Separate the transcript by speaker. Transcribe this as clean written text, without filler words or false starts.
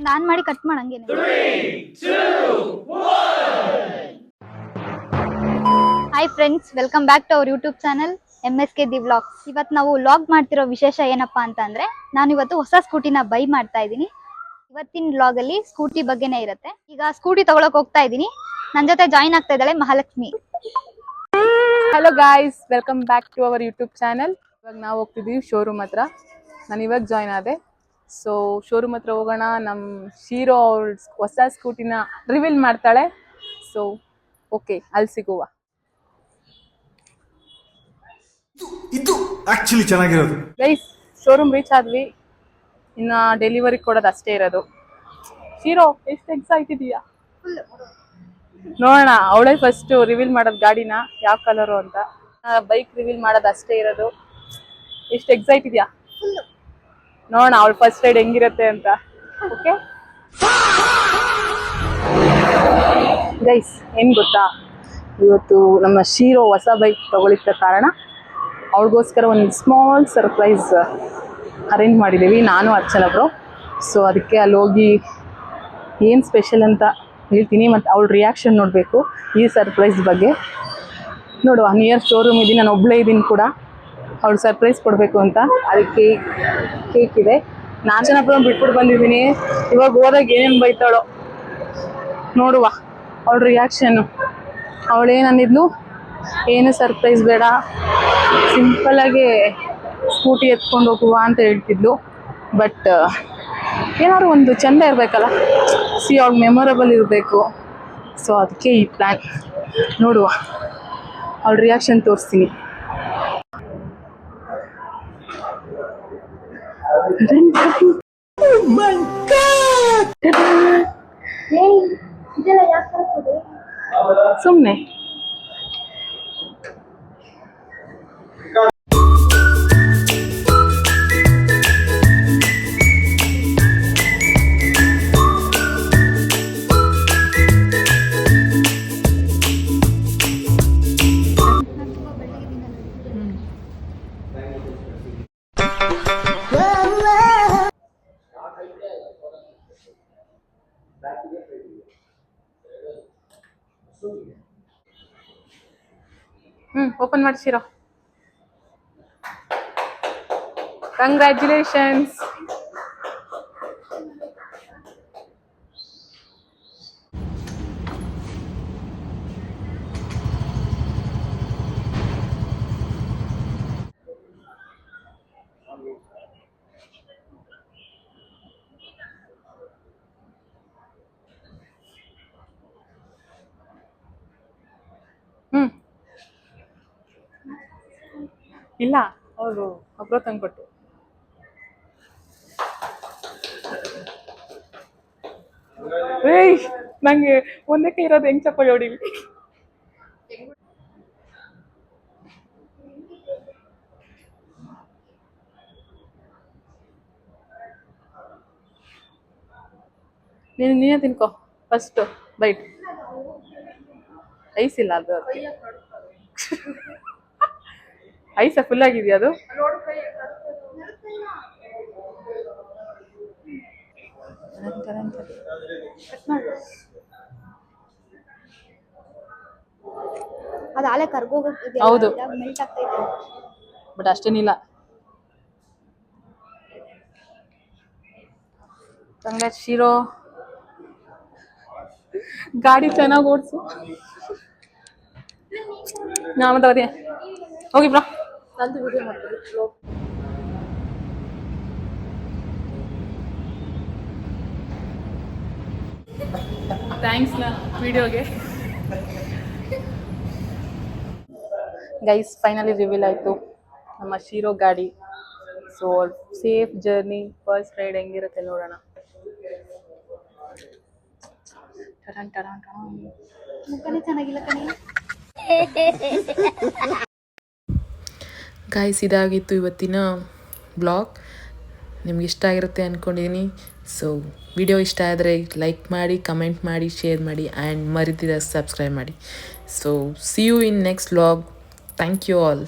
Speaker 1: Plan ಮಾಡಿ cut ಮಾಡಂಗೆ. Hi friends, welcome back to our YouTube channel MSK the vlogs. ಇವತ್ತು ನಾವು vlog ಮಾಡ್ತಿರೋ ವಿಶೇಷ ಏನಪ್ಪಾ ಅಂತ ಅಂದ್ರೆ, ನಾನು ಇವತ್ತು ಹೊಸ ಸ್ಕೂಟಿನ ಬೈ ಮಾಡ್ತಾ ಇದ್ದೀನಿ. ಇವತ್ತಿನ ವ್ಲಾಗ್ ಅಲ್ಲಿ ಸ್ಕೂಟಿ ಬಗ್ಗೆನೇ ಇರುತ್ತೆ. ಈಗ ಸ್ಕೂಟಿ ತಗೊಳಕ್ ಹೋಗ್ತಾ ಇದ್ದೀನಿ. ನನ್ನ ಜೊತೆ ಜಾಯಿನ್ ಆಗ್ತಾ ಇದ್ದಾಳೆ Mahalakshmi.
Speaker 2: Hello guys, welcome back to our YouTube channel. ಇವಾಗ ನಾವು ಹೋಗ್ತಿದ್ದೀವಿ ಶೋರೂಮ್ ಹತ್ರ. ನಾನು ಇವಾಗ ಜಾಯ್ನ್ ಆದೆ. ಸೊ ಶೋರೂಮ್ ಹತ್ರ ಹೋಗೋಣ. ನಮ್ಮ ಶೀರೋ ಅವ್ರ ಹೊಸ ಸ್ಕೂಟಿನ ರಿವೀಲ್ ಮಾಡ್ತಾಳೆ. ಸೊ ಓಕೆ, ಅಲ್ಲಿ ಸಿಗುವ.
Speaker 3: ಇದು ಆಕ್ಚುಲಿ ಚೆನ್ನಾಗಿರೋದು.
Speaker 2: ಗೈಸ್, ಶೋರೂಮ್ ರೀಚ್ ಆದ್ವಿ. ಇನ್ನ ಡೆಲಿವರಿ ಕೊಡೋದು ಅಷ್ಟೇ ಇರೋದು. ಶೀರೋ, ಎಷ್ಟು ಎಕ್ಸೈಟ್ ಇದೆಯಾ? ನೋಡೋಣ, ಅವಳೇ ಫಸ್ಟ್ ರಿವೀಲ್ ಮಾಡೋದು ಗಾಡಿನ, ಯಾವ ಕಲರು ಅಂತ. ಬೈಕ್ ರಿವೀಲ್ ಮಾಡೋದು ಅಷ್ಟೇ ಇರೋದು. ಎಷ್ಟು ಎಕ್ಸೈಟ್ ಇದೆಯಾ? ನೋಡೋಣ ಅವಳು ಫಸ್ಟ್ ರೈಡ್ ಹೆಂಗಿರುತ್ತೆ ಅಂತ. ಓಕೆ ಗೈಸ್, ಏನ್ ಗೊತ್ತಾ, ಇವತ್ತು ನಮ್ಮ ಶೀರೋ ಹೊಸ ಬೈಕ್ ತಗೊಳಿದ್ದ ಕಾರಣ ಅವಳಿಗೋಸ್ಕರ ಒಂದು ಸ್ಮಾಲ್ ಸರ್ಪ್ರೈಸ್ ಅರೇಂಜ್ ಮಾಡಿದ್ದೀವಿ, ನಾನು ಅರ್ಚನಬ್ರು. ಸೊ ಅದಕ್ಕೆ ಅಲ್ಲಿ ಹೋಗಿ ಏನು ಸ್ಪೆಷಲ್ ಅಂತ ಹೇಳ್ತೀನಿ, ಮತ್ತು ಅವಳ ರಿಯಾಕ್ಷನ್ ನೋಡಬೇಕು ಈ ಸರ್ಪ್ರೈಸ್ ಬಗ್ಗೆ. ನೋಡುವ, ನಿಯರ್ ಶೋರೂಮ್ ಇದ್ದೀನಿ, ನಾನು ಒಬ್ಬಳೇ ಇದ್ದೀನಿ ಕೂಡ. ಅವಳು ಸರ್ಪ್ರೈಸ್ ಕೊಡಬೇಕು ಅಂತ. ಅದಕ್ಕೆ ಕೇಕ್ ಇದೆ. ನಾನು ಅರ್ಚನಬ್ರು ಬಿಟ್ಬಿಟ್ಟು ಬಂದಿದ್ದೀನಿ. ಇವಾಗ ಹೋದಾಗ ಏನೇನು ಬೈತಾಳೋ ನೋಡುವ ಅವಳ ರಿಯಾಕ್ಷನ್ನು. ಅವಳೇನಂದಿದ್ಲು, ಏನು ಸರ್ಪ್ರೈಸ್ ಬೇಡ, ಸಿಂಪಲ್ಲಾಗಿ ಸ್ಕೂಟಿ ಎತ್ಕೊಂಡು ಹೋಗುವ ಅಂತ ಹೇಳ್ತಿದ್ಲು. ಬಟ್ ಏನಾದ್ರು ಒಂದು ಚೆಂದ ಇರಬೇಕಲ್ಲ, ಅವಳು ಮೆಮೊರಬಲ್ ಇರಬೇಕು. ಸೊ ಅದಕ್ಕೆ ಈ ಪ್ಲ್ಯಾನ್. ನೋಡುವ, ಅವಳ ರಿಯಾಕ್ಷನ್ ತೋರಿಸ್ತೀನಿ. ಸುಮ್ಮನೆ ಓಪನ್ ಮಾಡ್ಸಿರೋ. ಕಂಗ್ರ್ಯಾಚುಲೇಷನ್ಸ್. ಇಲ್ಲ, ಅವರು ಒಬ್ಬರು ತಂದ್ಕೊಟ್ಟು. ಏಯ್, ನಂಗೆ ಒಂದೇ ಕೈ ಇರೋದು, ಹೆಂಗ್ ಚಪ್ಪಾಳಿ ಹೊಡಿಲಿ? ನೀನೇ ತಿನ್ಕೋ ಫಸ್ಟ್ ಬೈಟ್. ಐಸ್ ಇಲ್ಲ ಅದು, ಅದಕ್ಕೆ ಐಸ ಫುಲ್ ಆಗಿದೆಯಾ ಅದು?
Speaker 1: ಅದು ಆಲೆ ಕರ್ಗೋಗುತ್ತೆ.
Speaker 2: ಹೌದು,
Speaker 1: ಮೆಲ್ಟ್ ಆಗ್ತೈತೆ.
Speaker 2: ಬಟ್ ಅಷ್ಟೇನಿಲ್ಲ. ಕಂಗ್ರಾಟ್ಸ್ ಶೀರೋ, ಗಾಡಿ ಚೆನ್ನಾಗಿ ಓಡಿಸು. ನಾನು ತಗೋತೀಯ, ಹೋಗಿ ಬ್ರಾ. ನಂದು ವಿಡಿಯೋ ಮಾಡ್ತೀವಿ. ಥ್ಯಾಂಕ್ಸ್ ನಾ ವಿಡಿಯೋಗೆ. ಗೈಸ್, ಫೈನಲಿ ರಿವೀಲ್ ಆಯಿತು ನಮ್ಮ ಶೀರೋ ಗಾಡಿ. So safe journey, first ride ಹೆಂಗಿರುತ್ತೆ ನೋಡೋಣ.
Speaker 1: ಮುಖನೇ ಚೆನ್ನಾಗಿಲ್ಲ ಕಣೆ.
Speaker 4: ಗಾಯ್ಸ್, ಇದಾಗಿತ್ತು ಇವತ್ತಿನ ಬ್ಲಾಗ್. ನಿಮ್ಗೆ ಇಷ್ಟ ಆಗಿರುತ್ತೆ ಅಂದ್ಕೊಂಡಿದ್ದೀನಿ. ಸೊ ವಿಡಿಯೋ ಇಷ್ಟ ಆದರೆ ಲೈಕ್ ಮಾಡಿ, ಕಮೆಂಟ್ ಮಾಡಿ, ಶೇರ್ ಮಾಡಿ, ಆ್ಯಂಡ್ ಮರಿದಿರ ಸಬ್ಸ್ಕ್ರೈಬ್ ಮಾಡಿ. So see you in next vlog. Thank you all.